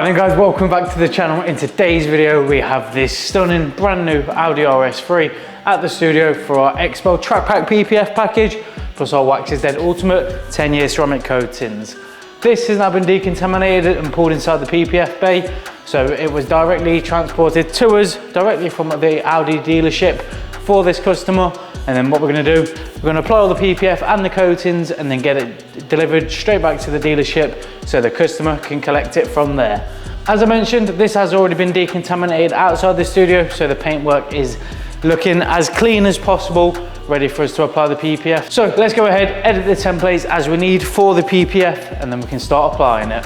Right then guys, welcome back to the channel. In today's video we have this stunning brand new Audi RS3 at the studio for our Xpel Track Pack PPF package plus our Wax is Dead Ultimate 10-year ceramic coatings. This has now been decontaminated and pulled inside the PPF bay, so it was directly transported to us directly from the Audi dealership for this customer. And then what we're going to do, we're going to apply all the PPF and the coatings and then get it delivered straight back to the dealership so the customer can collect it from there. As I mentioned, this has already been decontaminated outside the studio, so the paintwork is looking as clean as possible, ready for us to apply the PPF. So let's go ahead, edit the templates as we need for the PPF, and then we can start applying it.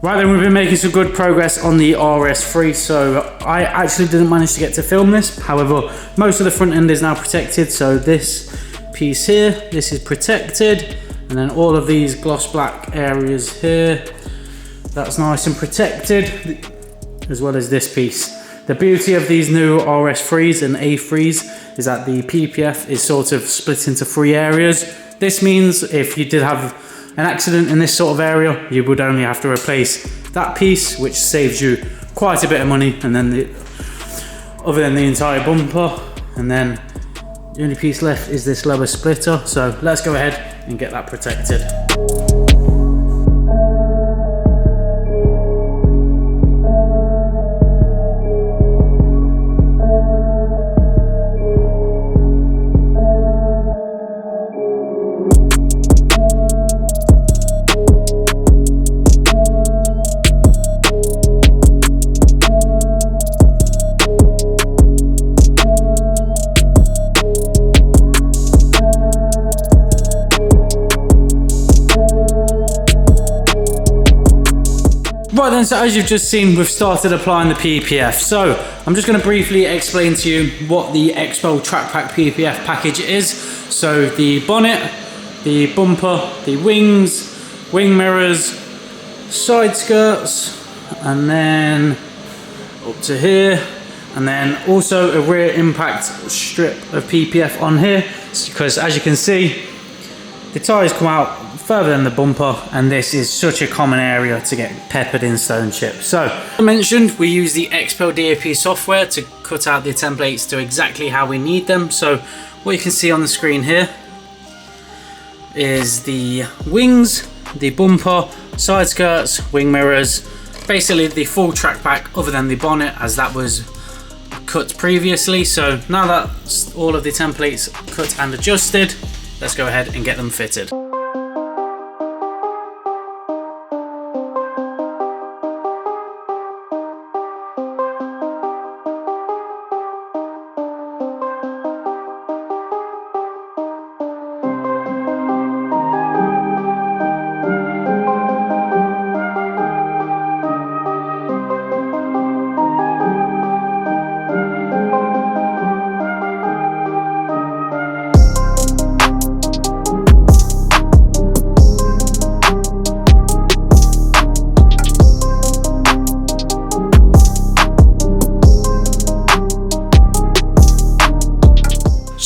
Right then, we've been making some good progress on the RS3, so I actually didn't manage to get to film this. However, most of the front end is now protected, so this piece here, this is protected, and then all of these gloss black areas here, that's nice and protected, as well as this piece. The beauty of these new RS3s and A3s is that the PPF is sort of split into 3 areas. This means if you did have an accident in this sort of area, you would only have to replace that piece, which saves you quite a bit of money, and then other than the entire bumper, and then the only piece left is this lower splitter. So let's go ahead and get that protected. Right then, so as you've just seen, we've started applying the PPF. So I'm just going to briefly explain to you what the Xpel Track Pack PPF package is. So the bonnet, the bumper, the wings, wing mirrors, side skirts, and then up to here, and then also a rear impact strip of PPF on here, because as you can see, the tyres come out further than the bumper, and this is such a common area to get peppered in stone chips. So, as I mentioned, we use the Xpel DAP software to cut out the templates to exactly how we need them. So, what you can see on the screen here is the wings, the bumper, side skirts, wing mirrors, basically the full track pack other than the bonnet, as that was cut previously. So, now that all of the templates cut and adjusted, let's go ahead and get them fitted.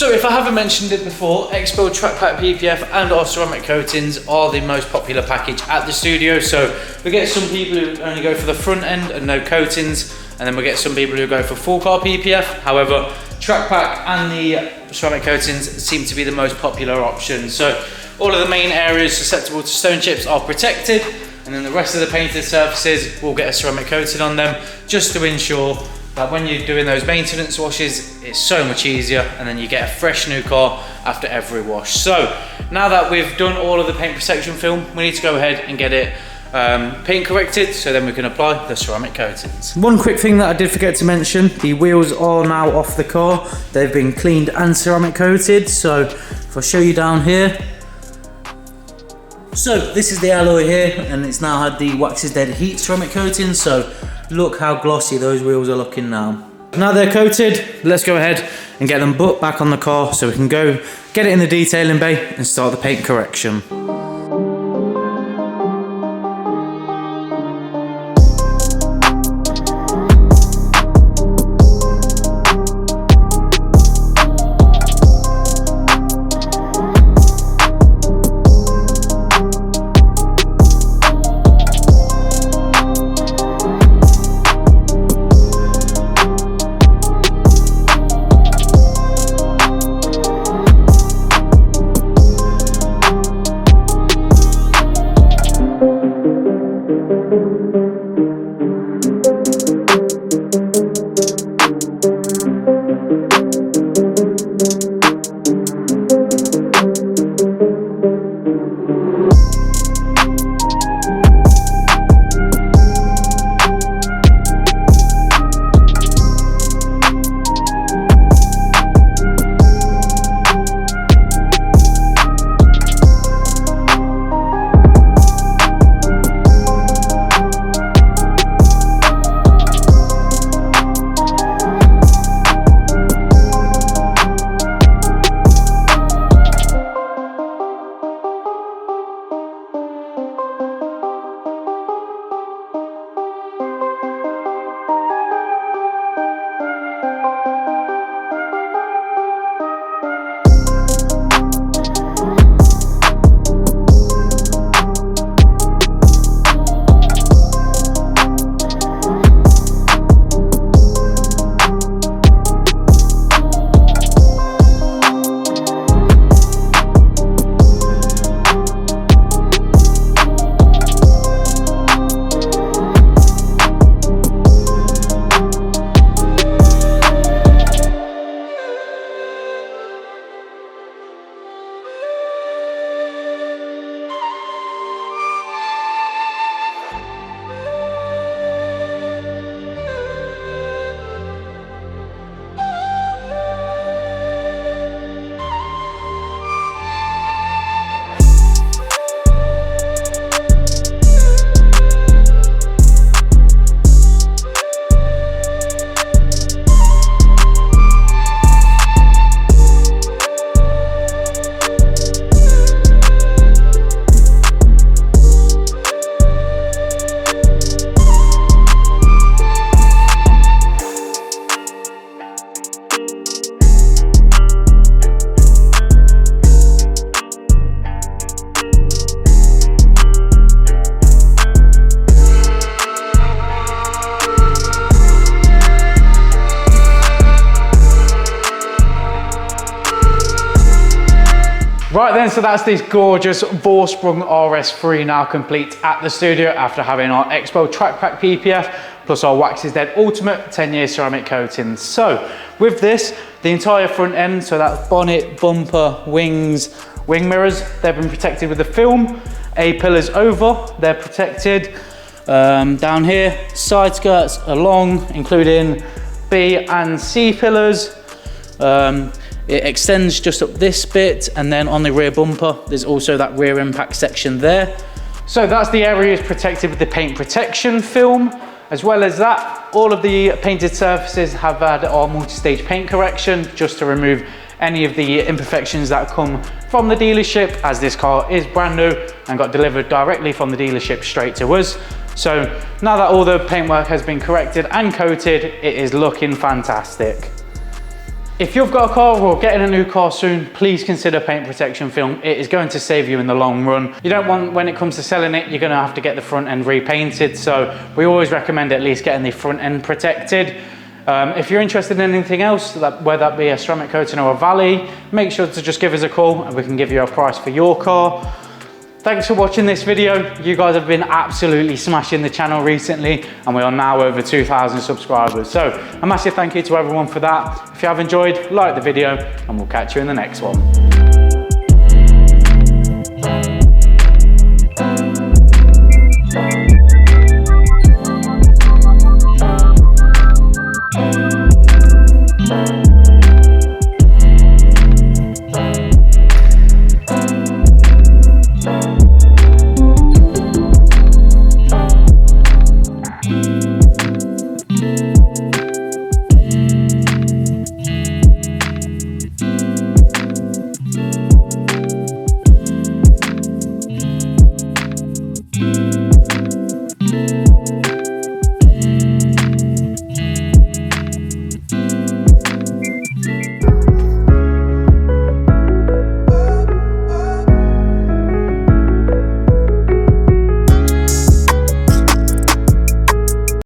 So if I haven't mentioned it before, Xpel Track Pack PPF and our ceramic coatings are the most popular package at the studio. So we get some people who only go for the front end and no coatings, and then we get some people who go for full car PPF. However, Track Pack and the ceramic coatings seem to be the most popular option. So all of the main areas susceptible to stone chips are protected, and then the rest of the painted surfaces will get a ceramic coating on them, just to ensure that when you're doing those maintenance washes, it's so much easier, and then you get a fresh new car after every wash. So now that we've done all of the paint protection film, we need to go ahead and get it paint corrected, so then we can apply the ceramic coatings. One quick thing that I did forget to mention, the wheels are now off the car. They've been cleaned and ceramic coated. So if I show you down here, so this is the alloy here, and it's now had the Wax is Dead heat ceramic coating. So look how glossy those wheels are looking now. Now they're coated, let's go ahead and get them put back on the car so we can go get it in the detailing bay and start the paint correction. Right then, so that's this gorgeous Vorsprung RS3 now complete at the studio after having our Xpel Track Pack PPF plus our Wax is Dead Ultimate 10-year ceramic coatings. So with this, the entire front end, so that's bonnet, bumper, wings, wing mirrors, they've been protected with the film. A pillars over, they're protected. Down here, side skirts along, including B and C pillars. It extends just up this bit, and then on the rear bumper, there's also that rear impact section there. So that's the areas protected with the paint protection film. As well as that, all of the painted surfaces have had our multi-stage paint correction just to remove any of the imperfections that come from the dealership, as this car is brand new and got delivered directly from the dealership straight to us. So now that all the paintwork has been corrected and coated, it is looking fantastic. If you've got a car or getting a new car soon, please consider paint protection film. It is going to save you in the long run. You don't want, when it comes to selling it, you're going to have to get the front end repainted. So we always recommend at least getting the front end protected. If you're interested in anything else, whether that be a ceramic coating or a valley, make sure to just give us a call and we can give you a price for your car. Thanks for watching this video. You guys have been absolutely smashing the channel recently, and we are now over 2,000 subscribers. So a massive thank you to everyone for that. If you have enjoyed, like the video, and we'll catch you in the next one.